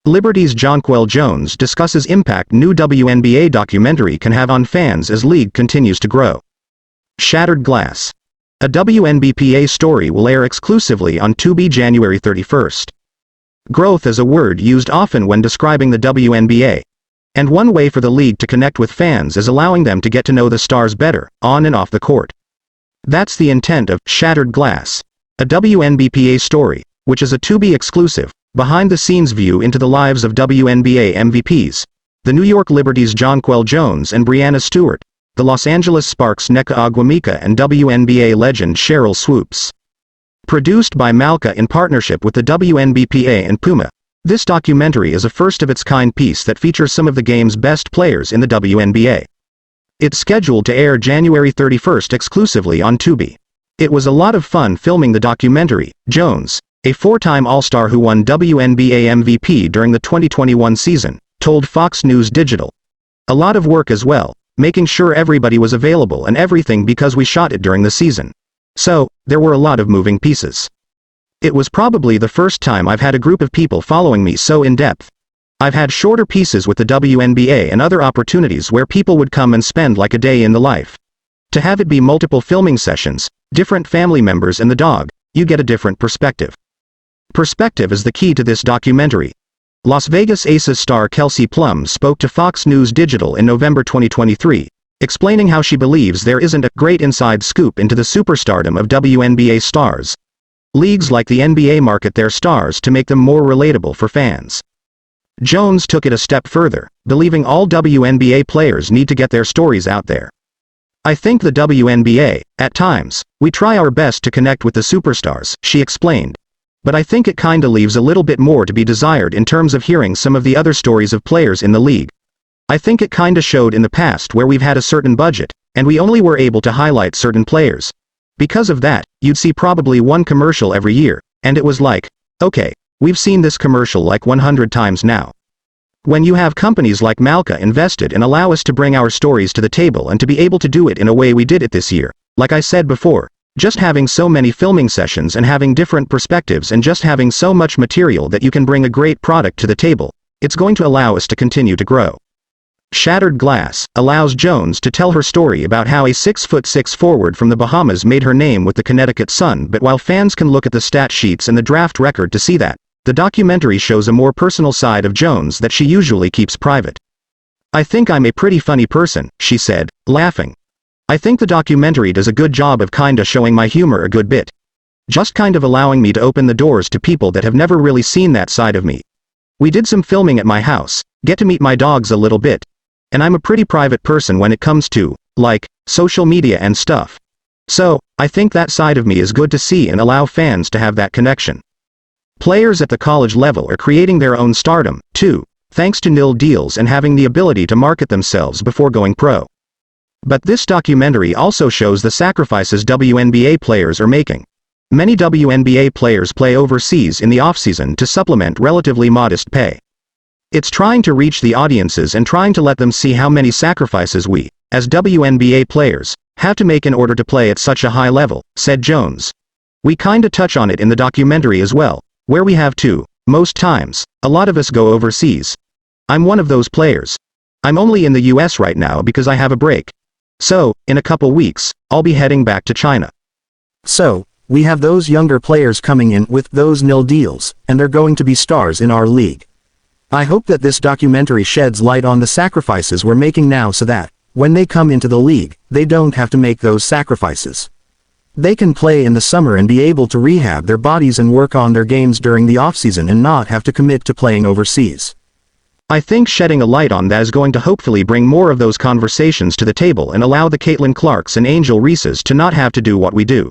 Liberty's Jonquel Jones discusses impact new WNBA documentary can have on fans as league continues to grow. Shattered Glass. A WNBPA story will air exclusively on Tubi January 31st. Growth is a word used often when describing the WNBA. And one way for the league to connect with fans is allowing them to get to know the stars better, on and off the court. That's the intent of Shattered Glass, a WNBPA story, which is a Tubi exclusive, behind-the-scenes view into the lives of WNBA MVPs, the New York Liberty's Jonquel Jones and Breanna Stewart, the Los Angeles Sparks' Nneka Ogwumike and WNBA legend Sheryl Swoopes. Produced by Malka in partnership with the WNBPA and Puma, this documentary is a first-of-its-kind piece that features some of the game's best players in the WNBA. It's scheduled to air January 31st exclusively on Tubi. It was a lot of fun filming the documentary. Jones, a four-time All-Star who won WNBA MVP during the 2021 season, told Fox News Digital. A lot of work as well, making sure everybody was available and everything because we shot it during the season. So, there were a lot of moving pieces. It was probably the first time I've had a group of people following me so in-depth. I've had shorter pieces with the WNBA and other opportunities where people would come and spend like a day in the life. To have it be multiple filming sessions, different family members and the dog, you get a different perspective. Perspective is the key to this documentary. Las Vegas Aces star Kelsey Plum spoke to Fox News Digital in November 2023, explaining how she believes there isn't a great inside scoop into the superstardom of WNBA stars. Leagues like the NBA market their stars to make them more relatable for fans. Jones took it a step further, believing all WNBA players need to get their stories out there. I think the WNBA, at times, we try our best to connect with the superstars, she explained. But I think it kinda leaves a little bit more to be desired in terms of hearing some of the other stories of players in the league. I think it kinda showed in the past where we've had a certain budget, and we only were able to highlight certain players. Because of that, you'd see probably one commercial every year, and it was like, okay, we've seen this commercial like 100 times now. When you have companies like Malka invested and allow us to bring our stories to the table and to be able to do it in a way we did it this year, like I said before, just having so many filming sessions and having different perspectives and just having so much material that you can bring a great product to the table, it's going to allow us to continue to grow. Shattered Glass allows Jones to tell her story about how a 6'6" forward from the Bahamas made her name with the Connecticut Sun, but while fans can look at the stat sheets and the draft record to see that, the documentary shows a more personal side of Jones that she usually keeps private. I think I'm a pretty funny person, she said, laughing. I think the documentary does a good job of kinda showing my humor a good bit. Just kind of allowing me to open the doors to people that have never really seen that side of me. We did some filming at my house, get to meet my dogs a little bit. And I'm a pretty private person when it comes to, like, social media and stuff. So, I think that side of me is good to see and allow fans to have that connection. Players at the college level are creating their own stardom, too, thanks to nil deals and having the ability to market themselves before going pro. But this documentary also shows the sacrifices WNBA players are making. Many WNBA players play overseas in the offseason to supplement relatively modest pay. It's trying to reach the audiences and trying to let them see how many sacrifices we, as WNBA players, have to make in order to play at such a high level, said Jones. We kinda touch on it in the documentary as well, where we have to, most times, a lot of us go overseas. I'm one of those players. I'm only in the US right now because I have a break. So, in a couple weeks, I'll be heading back to China. So, we have those younger players coming in with those nil deals, and they're going to be stars in our league. I hope that this documentary sheds light on the sacrifices we're making now so that, when they come into the league, they don't have to make those sacrifices. They can play in the summer and be able to rehab their bodies and work on their games during the offseason and not have to commit to playing overseas. I think shedding a light on that is going to hopefully bring more of those conversations to the table and allow the Caitlin Clarks and Angel Reeses to not have to do what we do.